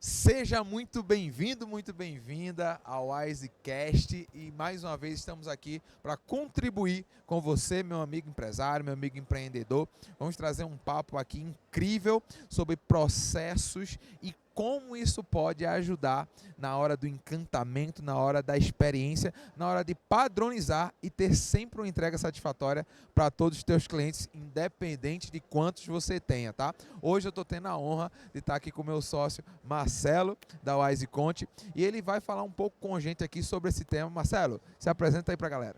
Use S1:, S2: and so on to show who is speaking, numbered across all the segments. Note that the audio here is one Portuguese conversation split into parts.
S1: Seja muito bem-vindo, muito bem-vinda ao Wisecast e mais uma vez estamos aqui para contribuir com você, meu amigo empresário, meu amigo empreendedor. Vamos trazer um papo aqui incrível sobre processos e como isso pode ajudar na hora do encantamento, na hora da experiência, na hora de padronizar e ter sempre uma entrega satisfatória para todos os teus clientes, independente de quantos você tenha, tá? Hoje eu estou tendo a honra de estar aqui com o meu sócio Marcelo, da WiseConte, e ele vai falar um pouco com a gente aqui sobre esse tema. Marcelo, se apresenta aí para a galera.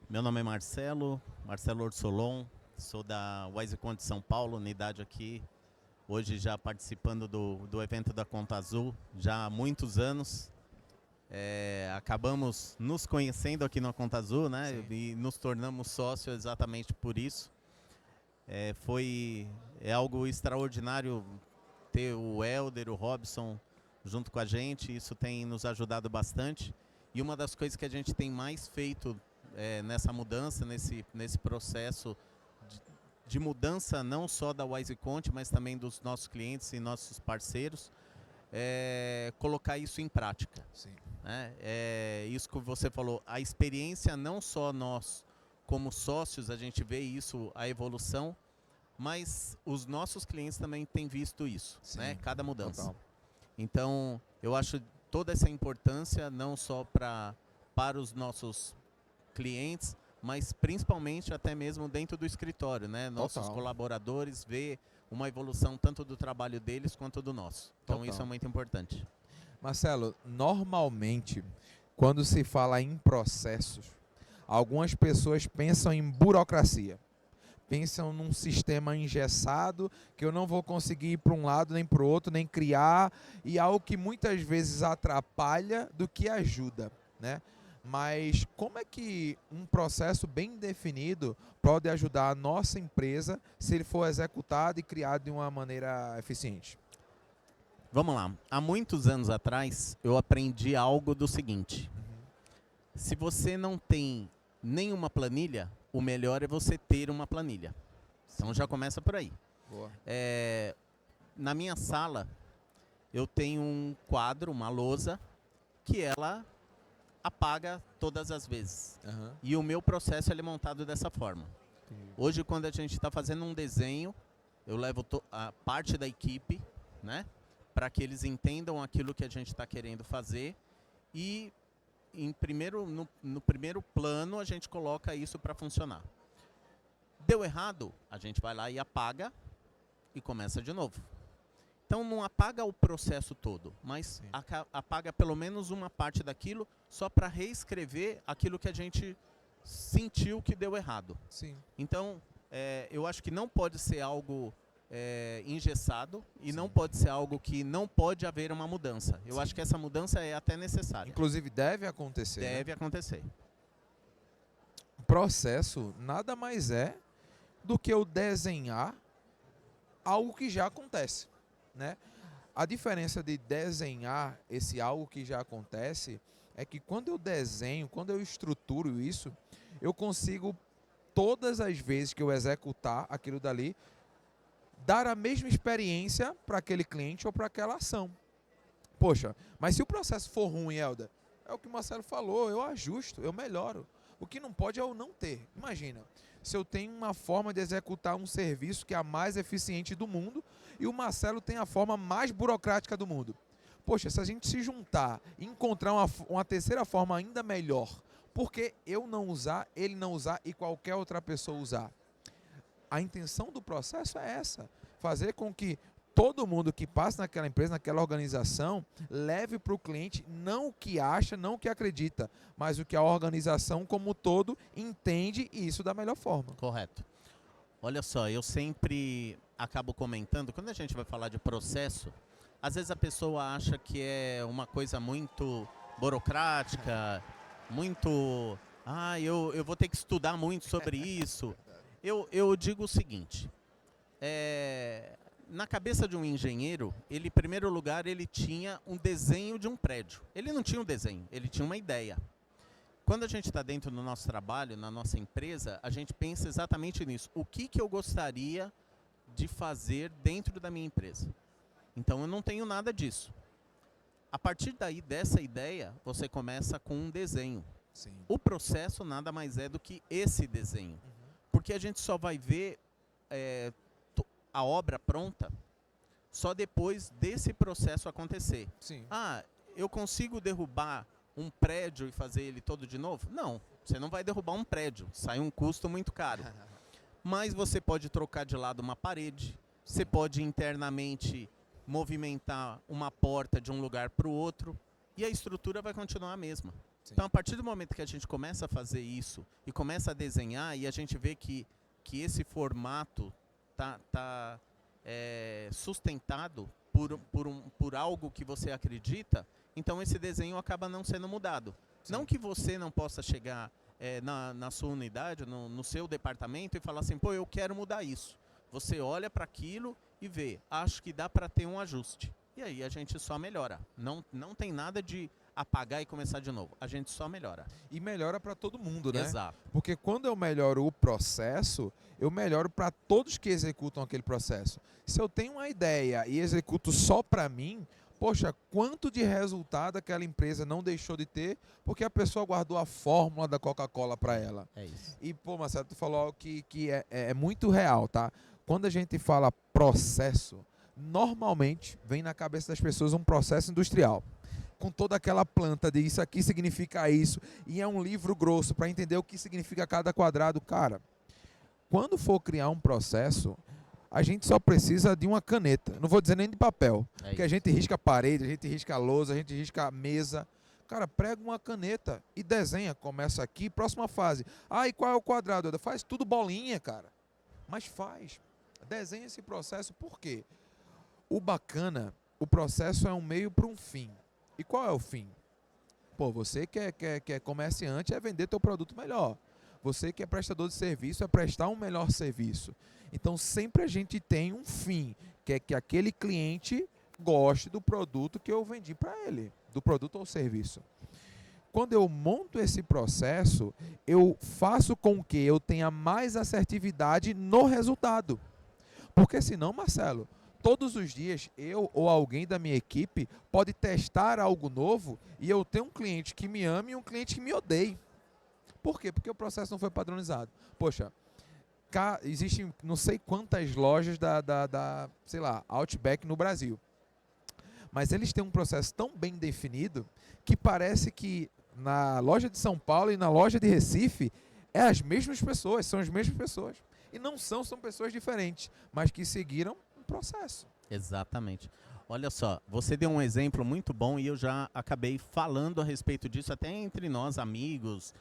S2: Meu nome é Marcelo Orsolon, sou da WiseConte São Paulo, unidade aqui. Hoje já participando do evento da Conta Azul, já há muitos anos. Acabamos nos conhecendo aqui na Conta Azul, né? Sim. E nos tornamos sócios exatamente por isso. É algo extraordinário ter o Helder, o Robson junto com a gente. Isso tem nos ajudado bastante. E uma das coisas que a gente tem mais feito nessa mudança, nesse processo de mudança não só da WiseConte, mas também dos nossos clientes e nossos parceiros, colocar isso em prática.
S1: Sim.
S2: Isso que você falou, a experiência não só nós como sócios, a gente vê isso, a evolução, mas os nossos clientes também têm visto isso, né? Cada mudança. Total. Então, eu acho toda essa importância não só para os nossos clientes, mas principalmente até mesmo dentro do escritório, né? Nossos colaboradores ver uma evolução tanto do trabalho deles quanto do nosso. Então isso é muito importante.
S1: Marcelo, normalmente, quando se fala em processos, algumas pessoas pensam em burocracia. Pensam num sistema engessado, que eu não vou conseguir ir para um lado nem para o outro, nem criar, e algo que muitas vezes atrapalha do que ajuda, né? Mas como é que um processo bem definido pode ajudar a nossa empresa se ele for executado e criado de uma maneira eficiente?
S2: Vamos lá. Há muitos anos atrás, eu aprendi algo do seguinte. Se você não tem nenhuma planilha, o melhor é você ter uma planilha. Então já começa por aí.
S1: Boa.
S2: Na minha sala, eu tenho um quadro, uma lousa, que ela apaga todas as vezes. E o meu processo é montado dessa forma. Hoje, quando a gente está fazendo um desenho, eu levo a parte da equipe, né, para que eles entendam aquilo que a gente está querendo fazer e no primeiro plano a gente coloca isso para funcionar. Deu errado, a gente vai lá e apaga e começa de novo. Então não apaga o processo todo, mas apaga pelo menos uma parte daquilo só para reescrever aquilo que a gente sentiu que deu errado.
S1: Sim.
S2: Então eu acho que não pode ser algo engessado e não pode ser algo que não pode haver uma mudança. Eu acho que essa mudança é até necessária.
S1: Inclusive deve acontecer.
S2: Deve acontecer.
S1: O processo nada mais é do que eu desenhar algo que já acontece, né? A diferença de desenhar esse algo que já acontece é que quando eu desenho, quando eu estruturo isso, eu consigo, todas as vezes que eu executar aquilo dali, dar a mesma experiência para aquele cliente ou para aquela ação. Poxa, mas se o processo for ruim, Helder, é o que o Marcelo falou, eu ajusto, eu melhoro. O que não pode é eu não ter. Imagina, se eu tenho uma forma de executar um serviço que é a mais eficiente do mundo e o Marcelo tem a forma mais burocrática do mundo. Poxa, se a gente se juntar e encontrar uma terceira forma ainda melhor, por que eu não usar, ele não usar e qualquer outra pessoa usar? A intenção do processo é essa, fazer com que todo mundo que passa naquela empresa, naquela organização, leve para o cliente não o que acha, não o que acredita, mas o que a organização como um todo entende e isso da melhor forma.
S2: Correto. Olha só, eu sempre acabo comentando, quando a gente vai falar de processo, às vezes a pessoa acha que é uma coisa muito burocrática, muito... eu vou ter que estudar muito sobre isso. Eu digo o seguinte, na cabeça de um engenheiro, ele, em primeiro lugar, ele tinha um desenho de um prédio. Ele não tinha um desenho, ele tinha uma ideia. Quando a gente está dentro do nosso trabalho, na nossa empresa, a gente pensa exatamente nisso. O que eu gostaria de fazer dentro da minha empresa? Então eu não tenho nada disso. A partir daí, dessa ideia, você começa com um desenho.
S1: Sim.
S2: O processo nada mais é do que esse desenho. Porque a gente só vai ver a obra pronta só depois desse processo acontecer.
S1: Sim.
S2: Ah, eu consigo derrubar um prédio e fazer ele todo de novo? Não, você não vai derrubar um prédio, sai um custo muito caro. Mas você pode trocar de lado uma parede, você pode internamente movimentar uma porta de um lugar para o outro e a estrutura vai continuar a mesma.
S1: Sim.
S2: Então, a partir do momento que a gente começa a fazer isso e começa a desenhar e a gente vê que esse formato tá sustentado por algo que você acredita, então esse desenho acaba não sendo mudado.
S1: Sim.
S2: Não que você não possa chegar na sua unidade, no seu departamento e falar assim, pô, eu quero mudar isso. Você olha para aquilo e vê, acho que dá para ter um ajuste. E aí a gente só melhora. Não tem nada de apagar e começar de novo. A gente só melhora.
S1: E melhora para todo mundo, né?
S2: Exato.
S1: Porque quando eu melhoro o processo, eu melhoro para todos que executam aquele processo. Se eu tenho uma ideia e executo só para mim, poxa, quanto de resultado aquela empresa não deixou de ter porque a pessoa guardou a fórmula da Coca-Cola para ela.
S2: É isso.
S1: E, pô, Marcelo, tu falou algo que é muito real, tá? Quando a gente fala processo, normalmente vem na cabeça das pessoas um processo industrial. Com toda aquela planta de isso aqui significa isso, e é um livro grosso para entender o que significa cada quadrado. Cara, quando for criar um processo, a gente só precisa de uma caneta. Não vou dizer nem de papel, porque a gente risca a parede, a gente risca a lousa, a gente risca a mesa. Cara, prega uma caneta e desenha. Começa aqui, próxima fase. Ah, e qual é o quadrado? Faz tudo bolinha, cara. Mas faz. Desenha esse processo, por quê? O bacana, o processo é um meio para um fim. E qual é o fim? Pô, você que é comerciante é vender teu produto melhor. Você que é prestador de serviço é prestar um melhor serviço. Então sempre a gente tem um fim, que é que aquele cliente goste do produto que eu vendi para ele, do produto ou serviço. Quando eu monto esse processo, eu faço com que eu tenha mais assertividade no resultado. Porque senão, Marcelo, todos os dias, eu ou alguém da minha equipe pode testar algo novo e eu ter um cliente que me ame e um cliente que me odeie. Por quê? Porque o processo não foi padronizado. Poxa, existem não sei quantas lojas sei lá, Outback no Brasil. Mas eles têm um processo tão bem definido que parece que na loja de São Paulo e na loja de Recife é as mesmas pessoas, são as mesmas pessoas. E não são pessoas diferentes, mas que seguiram processo.
S2: Exatamente. Olha só, você deu um exemplo muito bom e eu já acabei falando a respeito disso até entre nós, amigos,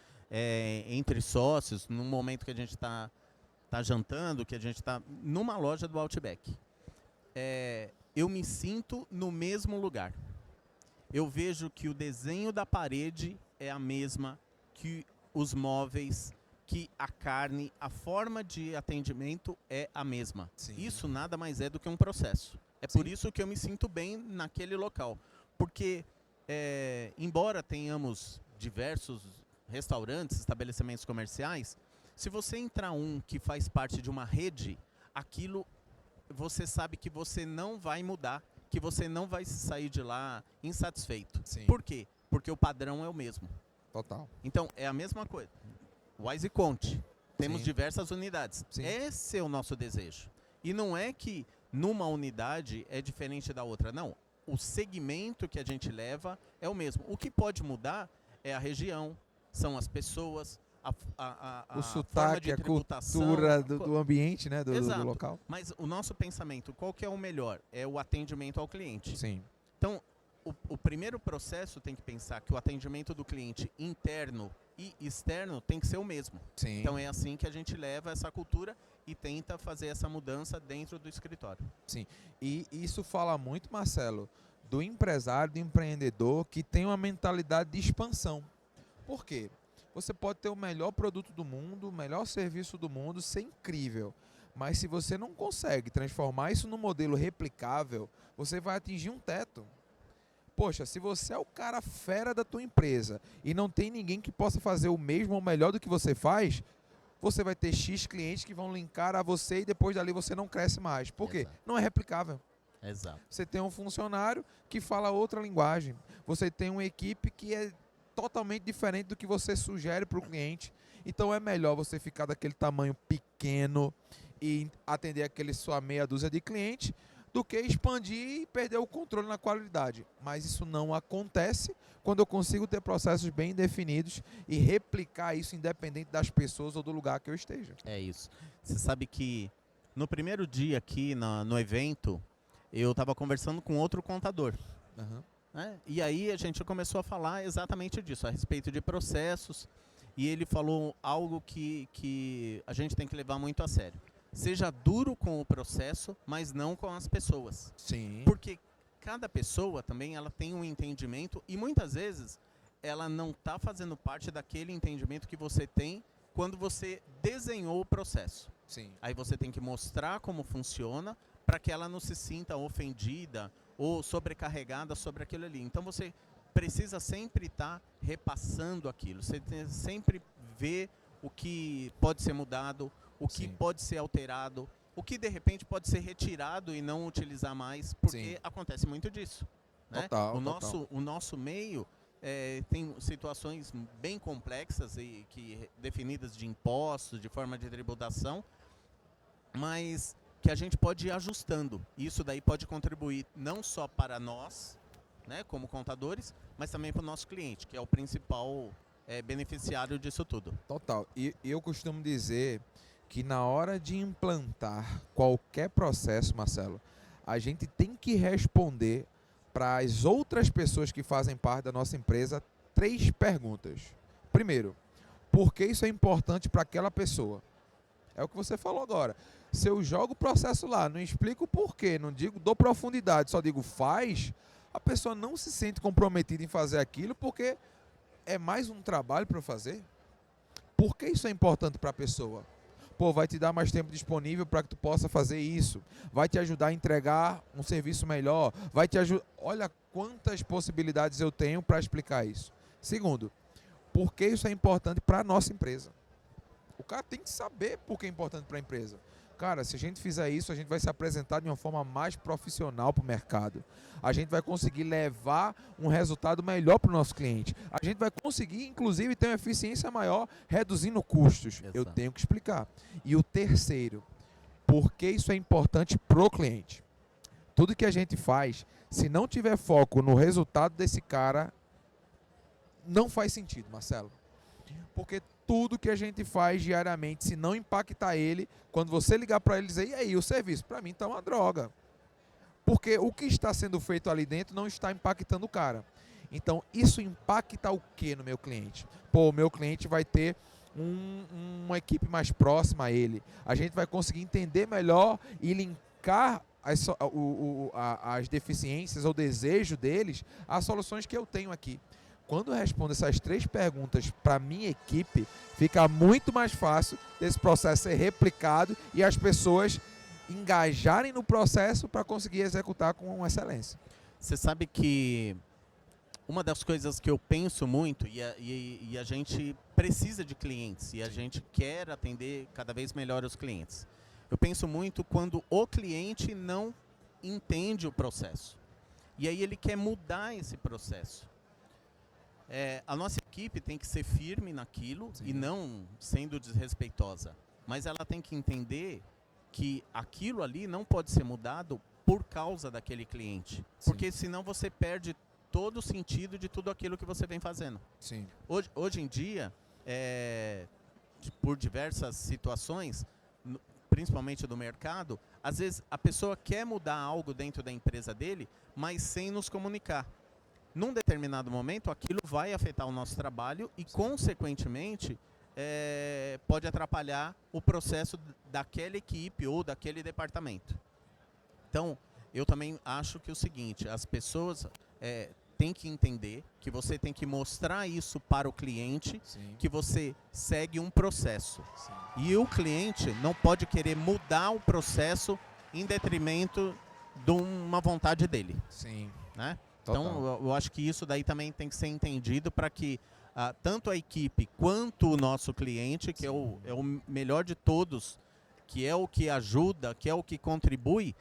S2: entre sócios, num momento que a gente está jantando, que a gente está numa loja do Outback. Eu me sinto no mesmo lugar. Eu vejo que o desenho da parede é a mesma, que os móveis, que a carne, a forma de atendimento é a mesma.
S1: Sim.
S2: Isso nada mais é do que um processo. É
S1: Sim.
S2: por isso que eu me sinto bem naquele local. Porque, embora tenhamos diversos restaurantes, estabelecimentos comerciais, se você entrar que faz parte de uma rede, aquilo você sabe que você não vai mudar, que você não vai sair de lá insatisfeito.
S1: Sim.
S2: Por quê? Porque o padrão é o mesmo.
S1: Total.
S2: Então, é a mesma coisa. Wise Conte. Temos
S1: Sim.
S2: diversas unidades.
S1: Sim.
S2: Esse é o nosso desejo. E não é que numa unidade é diferente da outra. Não. O segmento que a gente leva é o mesmo. O que pode mudar é a região, são as pessoas,
S1: o
S2: forma
S1: sotaque,
S2: de
S1: a
S2: tributação,
S1: cultura do ambiente, né, do
S2: Exato.
S1: local.
S2: Mas o nosso pensamento, qual que é o melhor? É o atendimento ao cliente.
S1: Sim.
S2: Então, o primeiro processo tem que pensar que o atendimento do cliente interno e externo tem que ser o mesmo.
S1: Sim.
S2: Então é assim que a gente leva essa cultura e tenta fazer essa mudança dentro do escritório.
S1: Sim. E isso fala muito, Marcelo, do empresário, do empreendedor que tem uma mentalidade de expansão. Por quê? Você pode ter o melhor produto do mundo, o melhor serviço do mundo, ser incrível. Mas se você não consegue transformar isso num modelo replicável, você vai atingir um teto. Poxa, se você é o cara fera da tua empresa e não tem ninguém que possa fazer o mesmo ou melhor do que você faz, você vai ter X clientes que vão linkar a você e depois dali você não cresce mais. Por quê?
S2: Exato.
S1: Não é replicável.
S2: Exato.
S1: Você tem um funcionário que fala outra linguagem. Você tem uma equipe que é totalmente diferente do que você sugere para o cliente. Então é melhor você ficar daquele tamanho pequeno e atender aquele sua meia dúzia de clientes do que expandir e perder o controle na qualidade. Mas isso não acontece quando eu consigo ter processos bem definidos e replicar isso independente das pessoas ou do lugar que eu esteja.
S2: É isso. Você sabe que no primeiro dia aqui no evento, eu estava conversando com outro contador.
S1: Uhum.
S2: Né? E aí a gente começou a falar exatamente disso, a respeito de processos. E ele falou algo que a gente tem que levar muito a sério. Seja duro com o processo, mas não com as pessoas.
S1: Sim.
S2: Porque cada pessoa também ela tem um entendimento e muitas vezes ela não está fazendo parte daquele entendimento que você tem quando você desenhou o processo.
S1: Sim.
S2: Aí você tem que mostrar como funciona para que ela não se sinta ofendida ou sobrecarregada sobre aquilo ali. Então você precisa sempre estar repassando aquilo. Você tem que sempre ver o que pode ser mudado, o que
S1: Sim.
S2: pode ser alterado, o que de repente pode ser retirado e não utilizar mais, porque
S1: Sim.
S2: acontece muito disso. Né?
S1: Total,
S2: O nosso meio tem situações bem complexas e definidas de impostos, de forma de tributação, mas que a gente pode ir ajustando. Isso daí pode contribuir não só para nós, né, como contadores, mas também para o nosso cliente, que é o principal beneficiário disso tudo.
S1: Total. E eu costumo dizer que na hora de implantar qualquer processo, Marcelo, a gente tem que responder para as outras pessoas que fazem parte da nossa empresa 3 perguntas. Primeiro, por que isso é importante para aquela pessoa? É o que você falou agora. Se eu jogo o processo lá, não explico o porquê, não digo, dou profundidade, só digo faz, a pessoa não se sente comprometida em fazer aquilo porque é mais um trabalho para eu fazer. Por que isso é importante para a pessoa? Pô, vai te dar mais tempo disponível para que tu possa fazer isso. Vai te ajudar a entregar um serviço melhor. Vai te ajudar. Olha quantas possibilidades eu tenho para explicar isso. Segundo, por que isso é importante para a nossa empresa? O cara tem que saber por que é importante para a empresa. Cara, se a gente fizer isso, a gente vai se apresentar de uma forma mais profissional para o mercado. A gente vai conseguir levar um resultado melhor para o nosso cliente. A gente vai conseguir, inclusive, ter uma eficiência maior, reduzindo custos.
S2: Exato.
S1: Eu tenho que explicar. E o terceiro, por que isso é importante para o cliente? Tudo que a gente faz, se não tiver foco no resultado desse cara, não faz sentido, Marcelo. Porque tudo que a gente faz diariamente, se não impactar ele, quando você ligar para ele e dizer, e aí, o serviço? Para mim está uma droga. Porque o que está sendo feito ali dentro não está impactando o cara. Então, isso impacta o que no meu cliente? Pô, o meu cliente vai ter uma equipe mais próxima a ele. A gente vai conseguir entender melhor e linkar as deficiências ou desejo deles às soluções que eu tenho aqui. Quando eu respondo essas 3 perguntas para a minha equipe, fica muito mais fácil desse processo ser replicado e as pessoas engajarem no processo para conseguir executar com excelência.
S2: Você sabe que uma das coisas que eu penso muito, e a gente precisa de clientes, e a gente quer atender cada vez melhor os clientes. Eu penso muito quando o cliente não entende o processo. E aí ele quer mudar esse processo. A nossa equipe tem que ser firme naquilo. Sim. E não sendo desrespeitosa. Mas ela tem que entender que aquilo ali não pode ser mudado por causa daquele cliente. Sim. Porque senão você perde todo o sentido de tudo aquilo que você vem fazendo.
S1: Sim.
S2: Hoje em dia, por diversas situações, principalmente do mercado, às vezes a pessoa quer mudar algo dentro da empresa dele, mas sem nos comunicar. Num determinado momento, aquilo vai afetar o nosso trabalho e, consequentemente, pode atrapalhar o processo daquela equipe ou daquele departamento. Então, eu também acho que é o seguinte, as pessoas têm que entender que você tem que mostrar isso para o cliente, sim, que você segue um processo. Sim. E o cliente não pode querer mudar o processo em detrimento de uma vontade dele.
S1: Sim.
S2: Né? Então, eu acho que isso daí também tem que ser entendido para que tanto a equipe quanto o nosso cliente, que é o melhor de todos, que é o que ajuda, que é o que contribui,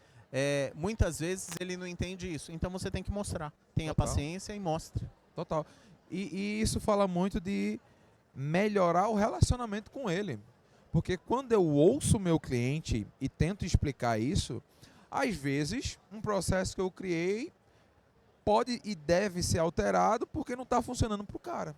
S2: muitas vezes ele não entende isso. Então você tem que mostrar. Tenha
S1: Total.
S2: paciência e mostre.
S1: Total. E isso fala muito de melhorar o relacionamento com ele. Porque quando eu ouço o meu cliente e tento explicar isso, às vezes um processo que eu criei pode e deve ser alterado porque não está funcionando para o cara.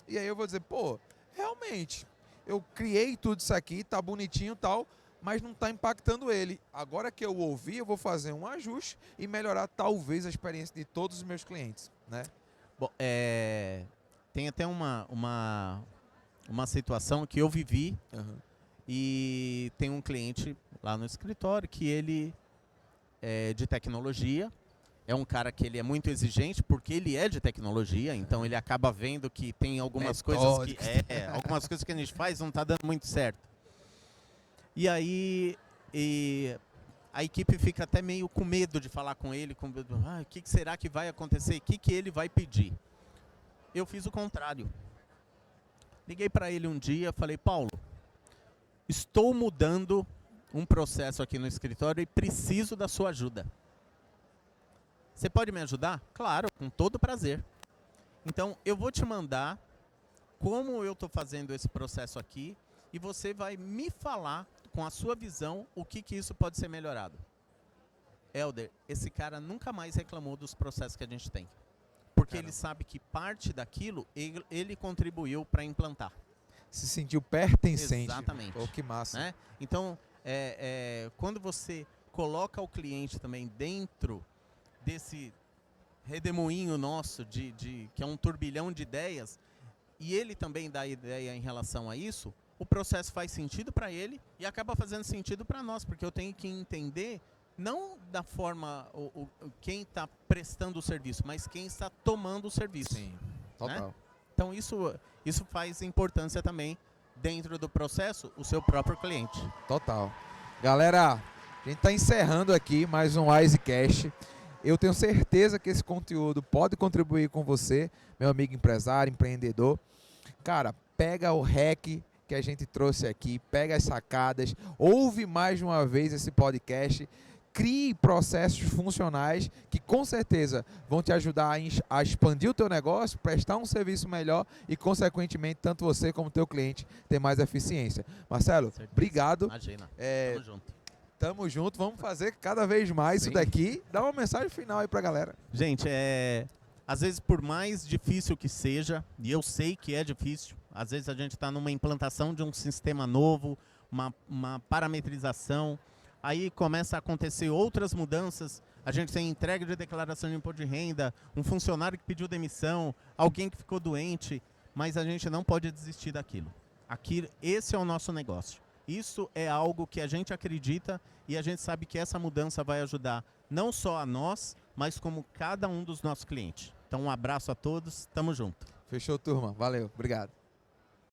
S1: E aí eu vou dizer, pô, realmente, eu criei tudo isso aqui, tá bonitinho e tal, mas não está impactando ele. Agora que eu ouvi, eu vou fazer um ajuste e melhorar talvez a experiência de todos os meus clientes, né?
S2: Bom, tem até uma situação que eu vivi. E tem um cliente lá no escritório que ele é de tecnologia. É um cara que ele é muito exigente porque ele é de tecnologia, então ele acaba vendo que tem algumas coisas que a gente faz não está dando muito certo. E aí a equipe fica até meio com medo de falar com ele, o que será que vai acontecer, o que ele vai pedir. Eu fiz o contrário. Liguei para ele um dia, falei, Paulo, estou mudando um processo aqui no escritório e preciso da sua ajuda. Você pode me ajudar? Claro, com todo prazer. Então, eu vou te mandar como eu estou fazendo esse processo aqui e você vai me falar, com a sua visão, o que isso pode ser melhorado. Helder, esse cara nunca mais reclamou dos processos que a gente tem. Porque ele sabe que parte daquilo ele contribuiu para implantar.
S1: Se sentiu pertencente.
S2: Exatamente.
S1: Pô, que massa.
S2: Né? Então, quando você coloca o cliente também dentro desse redemoinho nosso, que é um turbilhão de ideias, e ele também dá ideia em relação a isso, o processo faz sentido para ele e acaba fazendo sentido para nós, porque eu tenho que entender não da forma quem está prestando o serviço, mas quem está tomando o serviço.
S1: Sim, total.
S2: Né? Então isso faz importância também dentro do processo, o seu próprio cliente.
S1: Total. Galera, a gente está encerrando aqui mais um WiseCast. Eu tenho certeza que esse conteúdo pode contribuir com você, meu amigo empresário, empreendedor. Cara, pega o hack que a gente trouxe aqui, pega as sacadas, ouve mais de uma vez esse podcast, crie processos funcionais que com certeza vão te ajudar a expandir o teu negócio, prestar um serviço melhor e, consequentemente, tanto você como o teu cliente ter mais eficiência. Marcelo, obrigado.
S2: Imagina, tamo junto.
S1: Tamo junto, vamos fazer cada vez mais isso daqui. Dá uma mensagem final aí pra galera.
S2: Gente, às vezes por mais difícil que seja, e eu sei que é difícil, às vezes a gente está numa implantação de um sistema novo, uma parametrização, aí começa a acontecer outras mudanças, a gente tem entrega de declaração de imposto de renda, um funcionário que pediu demissão, alguém que ficou doente, mas a gente não pode desistir daquilo. Esse é o nosso negócio. Isso é algo que a gente acredita e a gente sabe que essa mudança vai ajudar não só a nós, mas como cada um dos nossos clientes. Então um abraço a todos, tamo junto.
S1: Fechou, turma. Valeu, obrigado.